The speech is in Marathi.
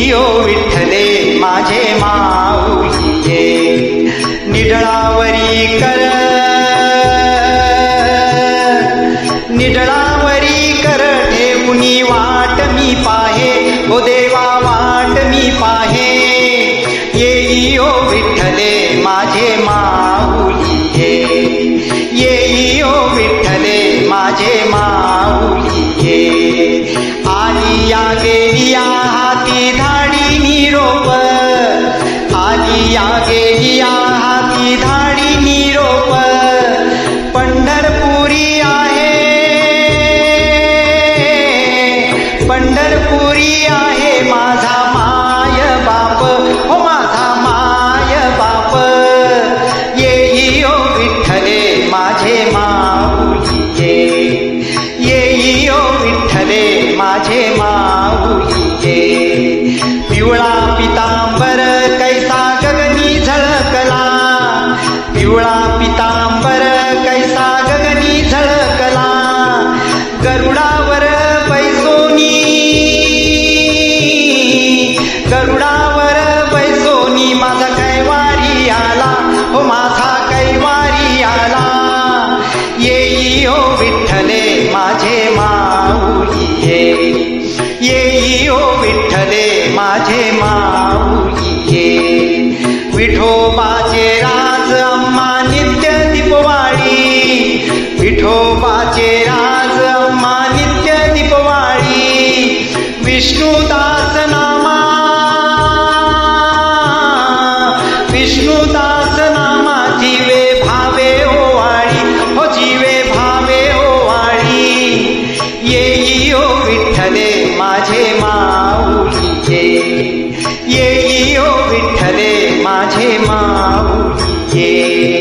येई ओ विठ्ठले माझे माऊली ये निडळावरी कर निडळावरी कर ठेवूनी वाट मी पाहे ओ देवा वाट मी पाहे येई ओ विठ्ठले माझे माऊली ये येई ओ विठ्ठले माझे माऊली ये आली या गेली या हाती धाडी निरोप आली या गेली या हाती धाडी निरोप पंढरपुरी आहे पंढरपुरी आहे माझा माय बाप हो माझा माय बाप येई ओ विठ्ठले माझे माऊली ये येई ओ विठ्ठले माझे माऊली ये पिवळा पितांबर कैसा गगनी झळकला पिवळा पितांबर कैसा गगनी झळकला गरुडावर बैसोनी गरुडावर बैसोनी माझा कैवारी आला हो माझा कैवारी आला येई ओ विठ्ठले माझे माऊली ये येई ओ विठ्ठले माझे माऊली ये विठोबाचे राज अम्मा नित्य दीपवाळी विठोबाचे राज अम्मा नित्य दीपवाळी विष्णुदास नामा विष्णुदास नामा जीवे भावे ओवाळी हो जीवे भावे ओवाळी येई ओ विठ्ठले माझे माऊली ये येई ओ विठ्ठले माझे माऊली ये